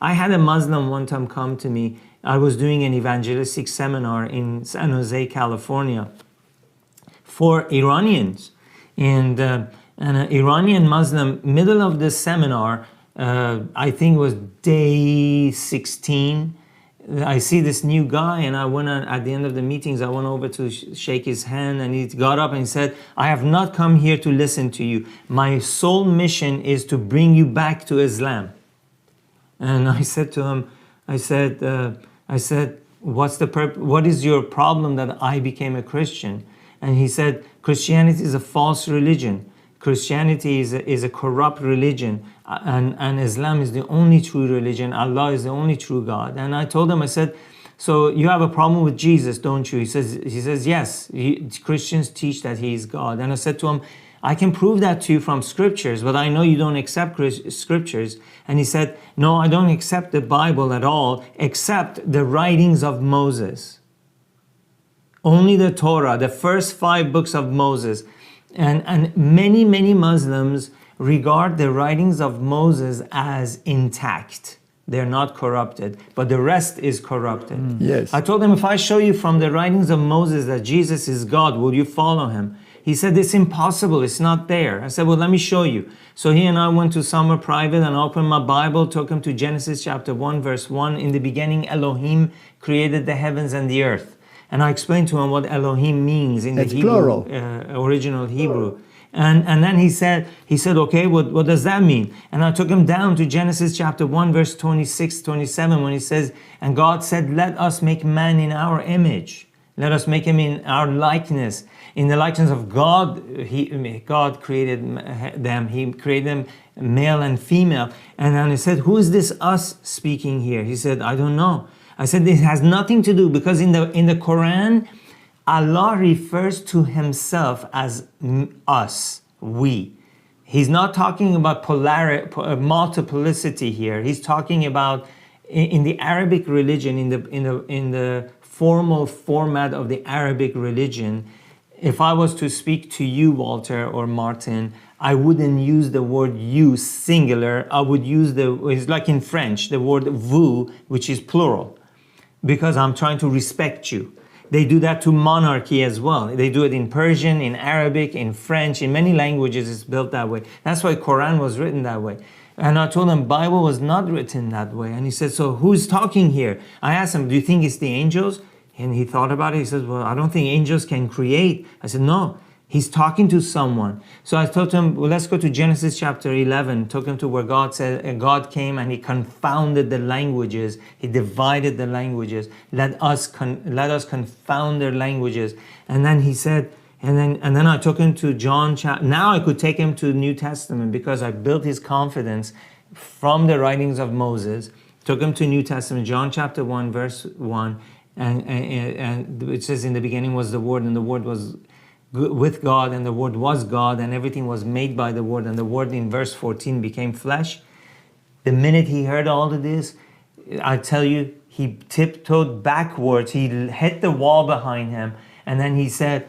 I had a Muslim one time come to me. I was doing an evangelistic seminar in San Jose, California, for Iranians. And an Iranian Muslim, middle of the seminar, I think it was day 16, I see this new guy, and I went at the end of the meetings, I went over to shake his hand, and he got up and he said, I have not come here to listen to you. My sole mission is to bring you back to Islam. And I said to him, I said, what is your problem that I became a Christian? And he said, Christianity is a false religion. Christianity is a corrupt religion, and Islam is the only true religion. Allah is the only true God. And I told him, I said, so you have a problem with Jesus, don't you? He says, yes, Christians teach that he is God. And I said to him, I can prove that to you from scriptures, but I know you don't accept scriptures. And he said, no, I don't accept the Bible at all, except the writings of Moses. Only the Torah, the first 5 books of Moses. And many, many Muslims regard the writings of Moses as intact. They're not corrupted, but the rest is corrupted. Yes. I told him, if I show you from the writings of Moses that Jesus is God, will you follow him? He said, it's impossible, it's not there. I said, well, let me show you. So he and I went to somewhere private and opened my Bible, took him to Genesis chapter 1, verse 1. In the beginning, Elohim created the heavens and the earth. And I explained to him what Elohim means in the Hebrew, original Hebrew. And then he said, okay, what does that mean? And I took him down to Genesis chapter 1, verse 26, 27, when he says, and God said, let us make man in our image. Let us make him in our likeness. In the likeness of God, God created them. He created them male and female. And then he said, who is this us speaking here? He said, I don't know. I said, this has nothing to do, because in the Quran, Allah refers to himself as us, we. He's not talking about multiplicity here. He's talking about in the Arabic religion, in the formal format of the Arabic religion. If I was to speak to you, Walter or Martin, I wouldn't use the word you singular. I would use it's like in French, the word vous, which is plural, because I'm trying to respect you. They do that to monarchy as well. They do it in Persian, in Arabic, in French, in many languages it's built that way. That's why Quran was written that way. And I told him Bible was not written that way. And he said, so who's talking here? I asked him, do you think it's the angels? And he thought about it. He says, well, I don't think angels can create. I said, no, he's talking to someone. So I told him, well, let's go to Genesis chapter 11. Took him to where God said, God came and he confounded the languages. He divided the languages. Let us confound their languages. And then he said, and then I took him to John chapter. Now I could take him to the New Testament, because I built his confidence from the writings of Moses. Took him to New Testament, John chapter 1, verse 1. And it says, in the beginning was the Word, and the Word was with God, and the Word was God, and everything was made by the Word, and the Word in verse 14 became flesh. The minute he heard all of this, I tell you, he tiptoed backwards. He hit the wall behind him, and then he said,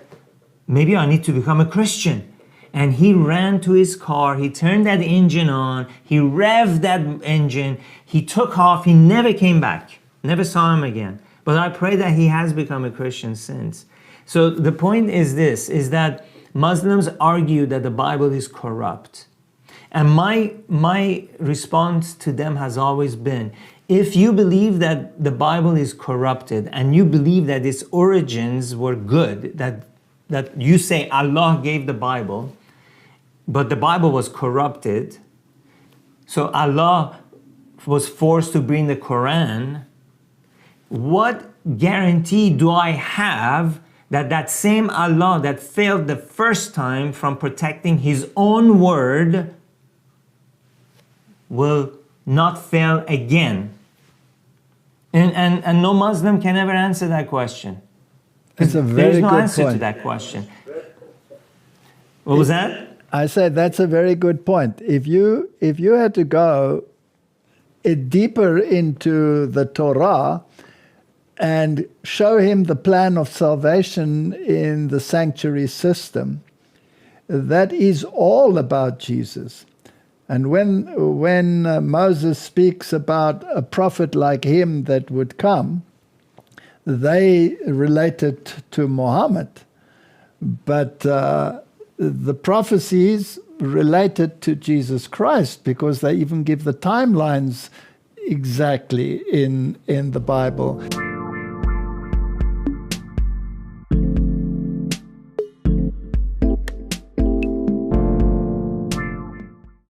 maybe I need to become a Christian. And he ran to his car, he turned that engine on, he revved that engine, he took off, he never came back, never saw him again. But I pray that he has become a Christian since. So the point is this, is that Muslims argue that the Bible is corrupt. And my response to them has always been, if you believe that the Bible is corrupted and you believe that its origins were good, that you say Allah gave the Bible, but the Bible was corrupted, so Allah was forced to bring the Quran, what guarantee do I have that same Allah that failed the first time from protecting his own word will not fail again? And no Muslim can ever answer that question. It's a very good point. There's no answer to that question. What was that? I said that's a very good point. If you had to go deeper into the Torah and show him the plan of salvation in the sanctuary system, that is all about Jesus. And when Moses speaks about a prophet like him that would come, they relate it to Muhammad. But the prophecies related to Jesus Christ, because they even give the timelines exactly in the Bible.